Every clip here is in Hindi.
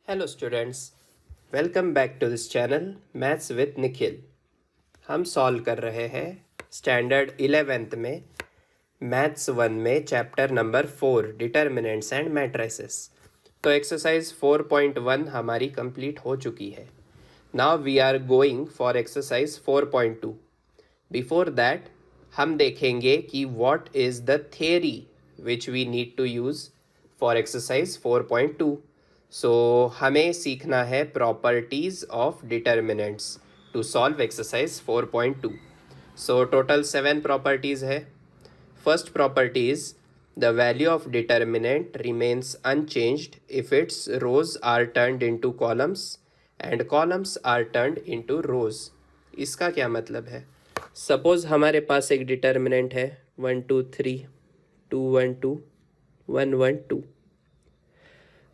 Hello students, welcome back to this channel maths with Nikhil. हम सॉल्व कर रहे हैं स्टैंडर्ड 11th में मैथ्स 1 में chapter number 4 determinants and matrices. तो एक्सरसाइज 4.1 हमारी कंप्लीट हो चुकी है। Now we are going for exercise 4.2। Before that हम देखेंगे कि what is the theory which we need to use for exercise 4.2। So हमें सीखना है properties of determinants to solve exercise 4.2। So total 7 properties है। First property is the value of determinant remains unchanged if its rose are turned into columns and columns are turned into rows. इसका क्या मतलब है? सपोज हमारे पास एक डिटर्मिनेंट है 1 2 3 2 1 2 1 1 2।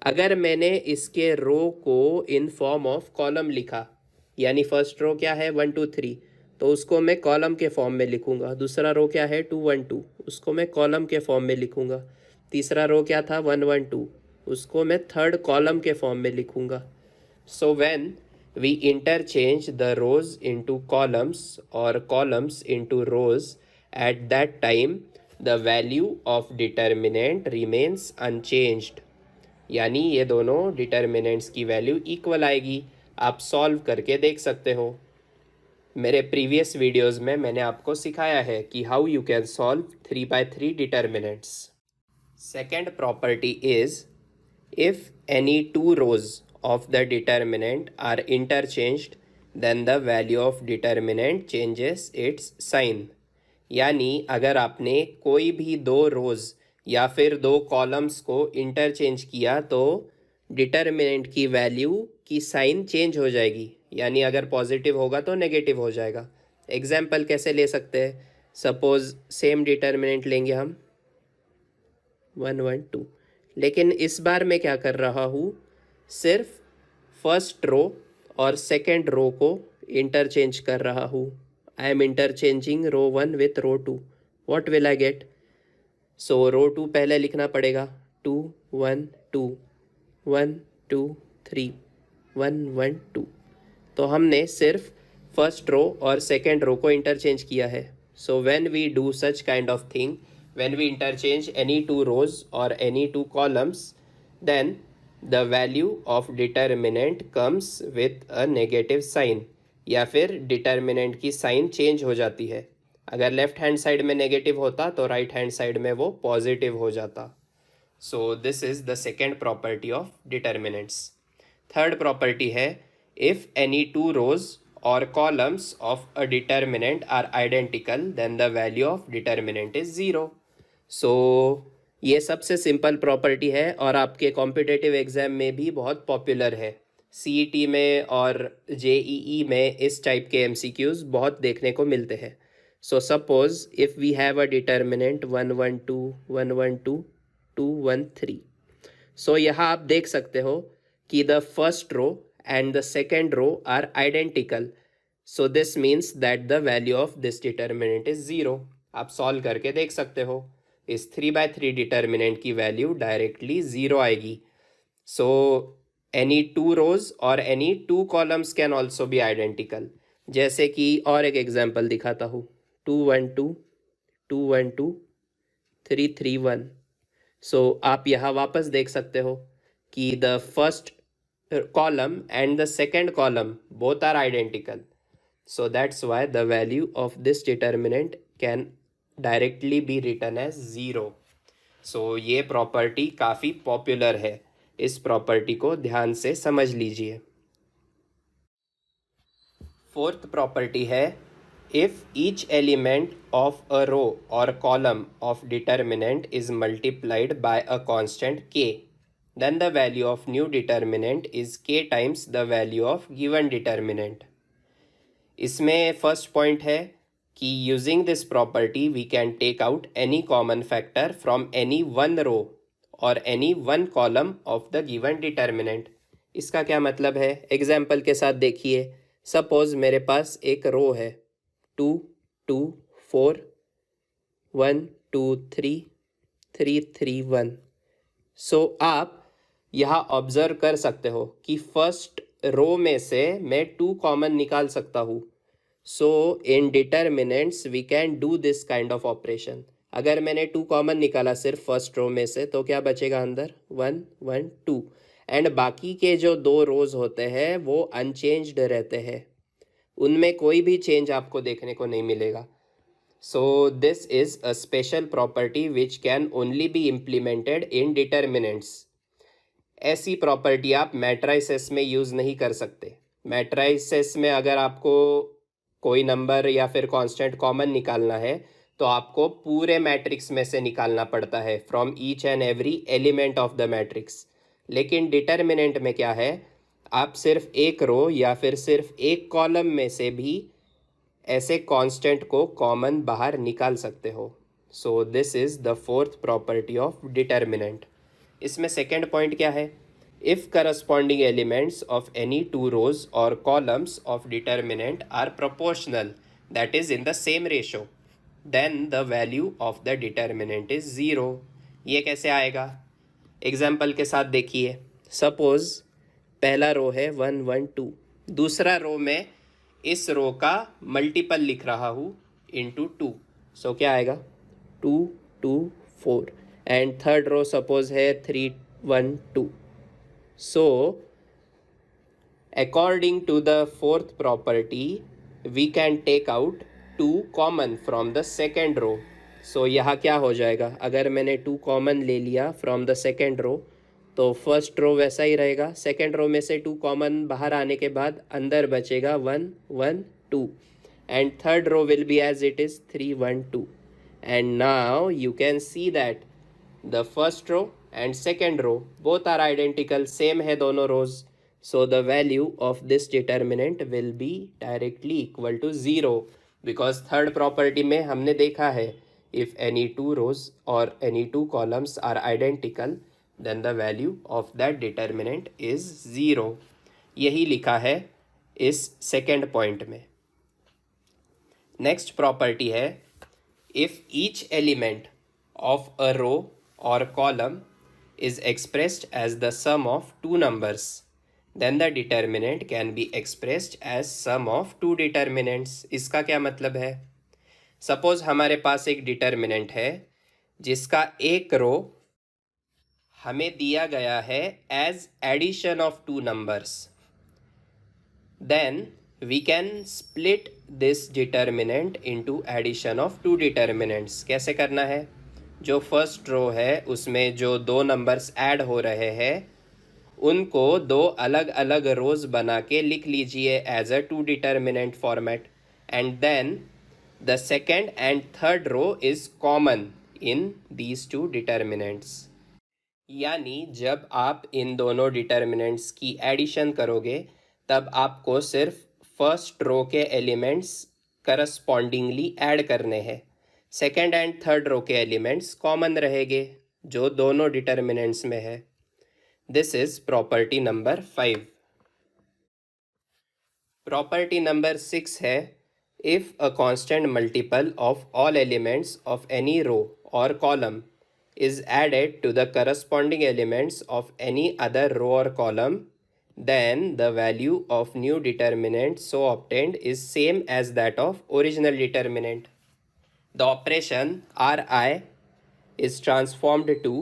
अगर मैंने इसके रो को इन फॉर्म ऑफ कॉलम लिखा, यानी फर्स्ट रो क्या है 1 2 3, तो उसको मैं कॉलम के फॉर्म में लिखूंगा। दूसरा रो क्या है 2 1 2, उसको मैं कॉलम के फॉर्म में लिखूंगा। तीसरा रो क्या था 1 1 2, उसको मैं थर्ड कॉलम के फॉर्म में लिखूंगा। So when we interchange the rows into columns or columns into rows, at that time the value of determinant remains unchanged। यानी ये दोनों डिटर्मिनेंट्स की वैल्यू इक्वल आएगी। आप सॉल्व करके देख सकते हो। मेरे प्रीवियस वीडियोस में मैंने आपको सिखाया है कि how you can solve 3x3 determinants. Second property is if any two rows of the determinant are interchanged then the value of determinant changes its sign. यानी अगर आपने कोई भी दो रोज या फिर दो कॉलम्स को इंटरचेंज किया तो डिटर्मिनेंट की वैल्यू की साइन चेंज हो जाएगी। यानी अगर पॉजिटिव होगा तो नेगेटिव हो जाएगा। एग्जाम्पल कैसे ले सकते हैं? सपोज सेम डिटर्मिनेंट लेंगे हम 1 1 2, लेकिन इस बार मैं क्या कर रहा हूँ, सिर्फ फर्स्ट रो और सेकेंड रो को इंटरचेंज कर रहा हूँ। I am interchanging row 1 with row 2। What will I get? So row 2 पहले लिखना पड़ेगा 2 1 2 1 2 3 1 1 2। तो हमने सिर्फ फर्स्ट रो और सेकेंड रो को इंटरचेंज किया है। So when we do such kind of thing, when we interchange any two rows or any two columns, then the value of determinant comes with a negative sign, या फिर डिटर्मिनेंट की साइन चेंज हो जाती है। अगर लेफ्ट हैंड साइड में नेगेटिव होता तो राइट हैंड साइड में वो पॉजिटिव हो जाता। So this is the second property of determinants. Third property है इफ एनी टू रोज और columns of a determinant are identical then the value of determinant is zero. So ये सबसे सिंपल प्रॉपर्टी है और आपके कॉम्पिटिटिव एग्जाम में भी बहुत पॉपुलर है। सीईटी में और जेईई में इस टाइप के एमसीक्यूज बहुत देखने को मिलते हैं। So suppose if we have a determinant 1 1 2 1 1 2 2 1 3। So यहाँ आप देख सकते हो कि the first row and the second row are identical. So this means that the value of this determinant is zero. आप सॉल्व करके देख सकते हो। इस 3x3 डिटर्मिनेंट की वैल्यू डायरेक्टली ज़ीरो आएगी। सो एनी टू रोज और any two columns can also be identical. जैसे कि और एक एग्जाम्पल दिखाता हूँ 2 1 2 2 1 2 3 3 1। सो आप यहाँ वापस देख सकते हो कि the first column and the second column both are identical. So that's why the value of this determinant can directly be written as zero. So ये प्रॉपर्टी काफ़ी पॉपुलर है। इस प्रॉपर्टी को ध्यान से समझ लीजिए। फोर्थ प्रॉपर्टी है if each element of a row और column of determinant is multiplied by a constant k, then the value of new determinant is k times the value of given determinant। इसमें फर्स्ट पॉइंट है कि using this property we can take out any common factor from any one row और any one column of the given determinant. इसका क्या मतलब है? एग्जाम्पल के साथ देखिए। सपोज मेरे पास एक रो है 2 2 4 1 2 3 3 3 1। सो आप यहाँ ऑब्जर्व कर सकते हो कि फर्स्ट रो में से मैं 2 कॉमन निकाल सकता हूँ. So in determinants we can do this kind of operation. अगर मैंने 2 कॉमन निकाला सिर्फ फर्स्ट रो में से तो क्या बचेगा अंदर? 1 1 2. एंड बाकी के जो 2 रोज होते हैं वो अनचेंज्ड रहते हैं, उनमें कोई भी चेंज आपको देखने को नहीं मिलेगा. सो this is a special property which can only be implemented in determinants. ऐसी प्रॉपर्टी आप मैट्राइसेस में यूज़ नहीं कर सकते. मैट्राइसेस में अगर आपको कोई नंबर या फिर कांस्टेंट कॉमन निकालना है तो आपको पूरे मैट्रिक्स में से निकालना पड़ता है, from each and every element of the matrix. लेकिन डिटर्मिनेंट में क्या है, आप सिर्फ एक रो या फिर सिर्फ एक कॉलम में से भी ऐसे कांस्टेंट को कॉमन बाहर निकाल सकते हो. So this is the fourth property of determinant. इसमें सेकेंड पॉइंट क्या है? If corresponding elements of any 2 rows और columns of determinant are proportional, that is in the same ratio, then the value of the determinant is 0. ये कैसे आएगा? एग्जाम्पल के साथ देखिए. सपोज पहला रो है 1 1 2, दूसरा रो में इस रो का मल्टीपल लिख रहा हूँ इंटू 2. सो क्या आएगा? 2 2 4. एंड थर्ड रो सपोज है 3 1 2. So according to the fourth property we can take out 2 common from the second row. सो यहाँ क्या हो जाएगा? अगर मैंने 2 कॉमन ले लिया फ्रॉम द सेकेंड रो तो फर्स्ट रो वैसा ही रहेगा. सेकेंड रो में से 2 कॉमन बाहर आने के बाद अंदर बचेगा 1 1 2. And third row will be as it is 3 1 2. And now you can see that the first row and second row both are identical, same है दोनों rows. So the value of this determinant will be directly equal to 0, because third property में हमने देखा है if any 2 rows or any 2 columns are identical then the value of that determinant is 0. यही लिखा है इस second point में. Next property है if each element of a row or column is expressed as the sum of 2 numbers, then the determinant can be expressed as sum of 2 determinants. इसका क्या मतलब है? सपोज हमारे पास एक डिटर्मिनेंट है जिसका एक रो हमें दिया गया है as addition of 2 numbers. Then we can split this determinant into addition of 2 determinants. कैसे करना है? जो फर्स्ट रो है उसमें जो 2 नंबर्स ऐड हो रहे हैं उनको 2 अलग अलग रोज बना के लिख लीजिए as a 2 determinant format. And then the second and third row is common in these 2 determinants. यानी जब आप इन दोनों डिटर्मिनेंट्स की एडिशन करोगे तब आपको सिर्फ फर्स्ट रो के एलिमेंट्स करस्पॉन्डिंगली ऐड करने हैं. सेकेंड एंड थर्ड रो के एलिमेंट्स कॉमन रहेंगे जो दोनों डिटर्मिनेंट्स में है. This is property number 5. Property number 6 है if a constant multiple of all elements of any row और column is added to the corresponding elements of any other row or column, then the value of new determinant so obtained is same as that of original determinant. The operation Ri is transformed to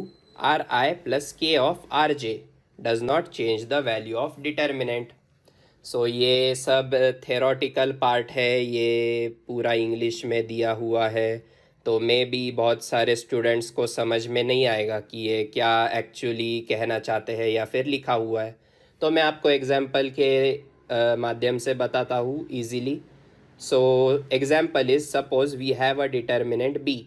Ri plus k of Rj does not change the value of determinant. So ये सब theoretical part है, ये पूरा इंग्लिश में दिया हुआ है तो मे बी बहुत सारे स्टूडेंट्स को समझ में नहीं आएगा कि ये क्या एक्चुअली कहना चाहते हैं या फिर लिखा हुआ है. तो मैं आपको एग्जाम्पल के माध्यम से बताता हूँ easily. So example is suppose we have a determinant B.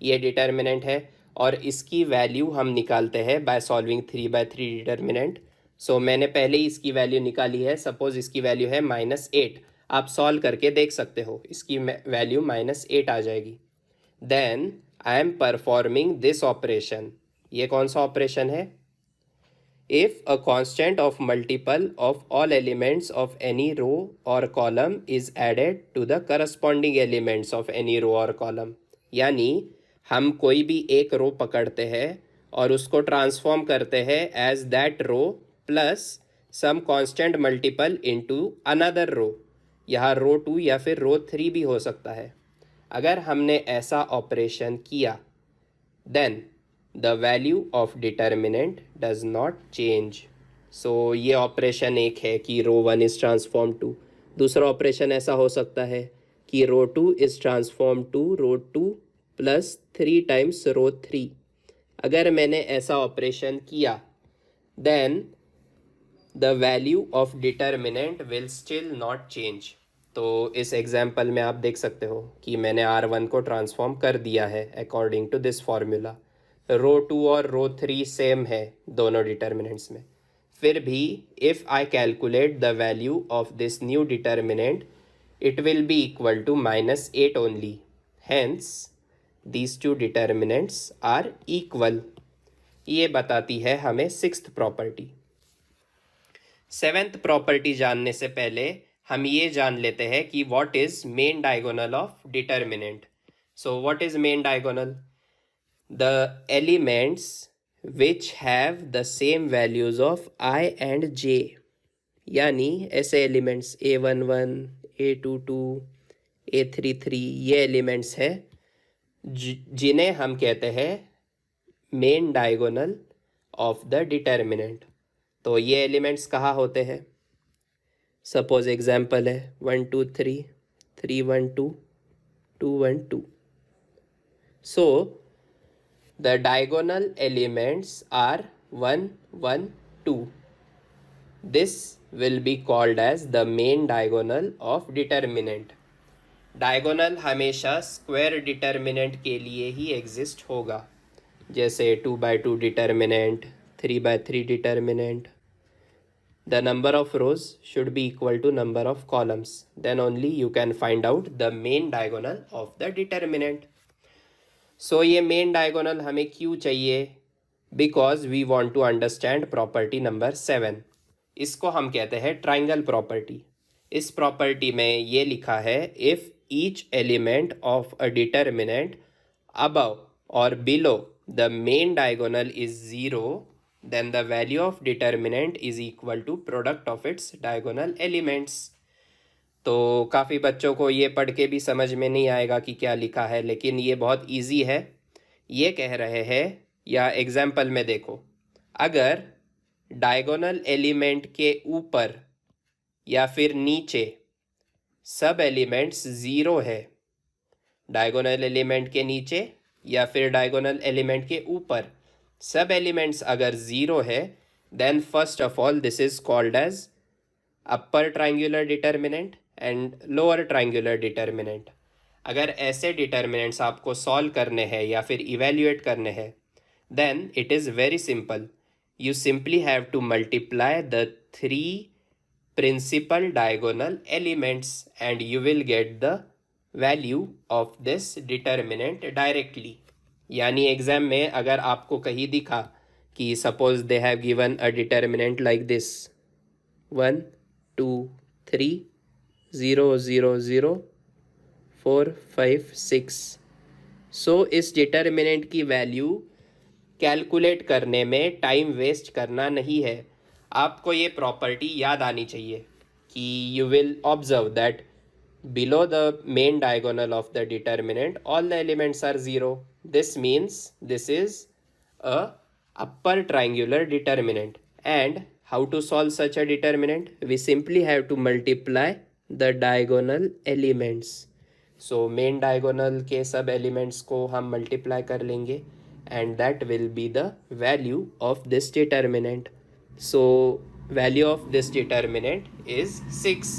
ये डिटर्मिनेंट है और इसकी वैल्यू हम निकालते हैं बाय सॉल्विंग 3/3 डिटर्मिनेंट. सो मैंने पहले ही इसकी वैल्यू निकाली है. सपोज इसकी वैल्यू है -8. आप सॉल्व करके देख सकते हो, इसकी वैल्यू -8 आ जाएगी. Then I am performing this operation. ये कौन सा ऑपरेशन है? If a constant of multiple of all elements of any row और column is added to the corresponding elements of any row और कॉलम. यानी हम कोई भी एक रो पकड़ते हैं और उसको ट्रांसफॉर्म करते हैं as that row plus some constant multiple into another row. यहाँ रो 2 या फिर रो 3 भी हो सकता है। अगर हमने ऐसा ऑपरेशन किया then the value of determinant does not change. So ये ऑपरेशन एक है कि रो 1 इज़ ट्रांसफॉर्म टू। दूसरा ऑपरेशन ऐसा हो सकता है कि row 2 is transform to row 2 plus 3 times row 3। अगर मैंने ऐसा ऑपरेशन किया then the value of determinant will still not change. तो इस एग्जाम्पल में आप देख सकते हो कि मैंने R1 को ट्रांसफॉर्म कर दिया है अकॉर्डिंग टू दिस फॉर्मूला। रो 2 और रो 3 सेम है दोनों डिटर्मिनेंट्स में। फिर भी if I calculate the value of this new determinant it will be equal to -8 only. Hence, these two determinants are equal. ये बताती है हमें सिक्स्थ प्रॉपर्टी। सेवेंथ प्रॉपर्टी जानने से पहले हम ये जान लेते हैं कि what is main diagonal of determinant. So what is main diagonal? The elements which have the same values of i and j, यानी ऐसे एलिमेंट्स a11, a22, a33 ये एलिमेंट्स हैं जिन्हें हम कहते हैं main diagonal of the determinant. तो ये एलिमेंट्स कहाँ होते हैं? सपोज एग्जाम्पल है 1 2 3, 3 1 2, 2 1 2। So the diagonal elements are 1 1 2। This will be called as the main diagonal of determinant. Diagonal हमेशा स्क्वायर डिटर्मिनेंट के लिए ही एग्जिस्ट होगा, जैसे 2/2 determinant, 3/3 determinant. The number of rows should be equal to number of columns, then only you can find out the main diagonal of the determinant. So ये मेन डायगोनल हमें क्यों चाहिए? Because we want to understand property number 7। इसको हम कहते हैं ट्राइंगल प्रॉपर्टी। इस प्रॉपर्टी में ये लिखा है if each element of a determinant above और below the main diagonal is zero then the value of determinant is equal to product of its diagonal elements. तो काफ़ी बच्चों को ये पढ़ के भी समझ में नहीं आएगा कि क्या लिखा है, लेकिन ये बहुत इजी है। ये कह रहे हैं, या एग्जाम्पल में देखो, अगर डायगोनल एलिमेंट के ऊपर या फिर नीचे सब एलिमेंट्स ज़ीरो है, डायगोनल एलिमेंट के नीचे या फिर डायगोनल एलिमेंट के ऊपर सब एलिमेंट्स अगर ज़ीरो है, then first of all this is called as upper triangular determinant and lower triangular determinant. अगर ऐसे डिटर्मिनेंट्स आपको सॉल्व करने हैं या फिर इवेल्युएट करने हैं, then it is very simple. You simply have to multiply the three principal diagonal elements and you will get the value of this determinant directly. यानी एग्जाम में अगर आपको कहीं दिखा कि suppose they have given a determinant like this 1 2 3 0 0 0 4 5 6, सो इस डिटर्मिनेंट की वैल्यू कैलकुलेट करने में टाइम वेस्ट करना नहीं है। आपको ये प्रॉपर्टी याद आनी चाहिए कि you will observe that below the main diagonal of the determinant all the elements are zero. This means this is a upper triangular determinant. And how to solve such a determinant? We simply have to multiply the diagonal elements. So main diagonal के सब एलिमेंट्स को हम मल्टीप्लाई कर लेंगे and that will be the value of this determinant. So value of this determinant is 6.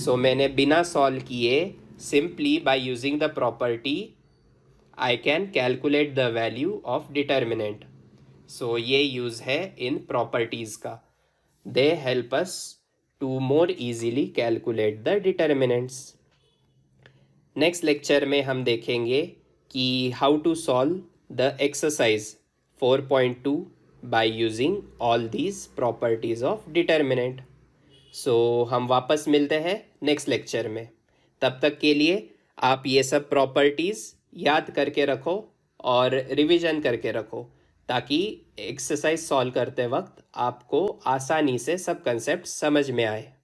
So मैंने बिना सॉल्व किए simply by using the property I can calculate the value of determinant. So ये use है इन properties का। They help us to more easily calculate the determinants. Next lecture में हम देखेंगे कि how to solve the exercise 4.2 by using all these properties of determinant. So हम वापस मिलते हैं नेक्स्ट लेक्चर में। तब तक के लिए आप ये सब प्रॉपर्टीज़ याद करके रखो और रिवीजन करके रखो, ताकि एक्सरसाइज सॉल्व करते वक्त आपको आसानी से सब कंसेप्ट समझ में आए।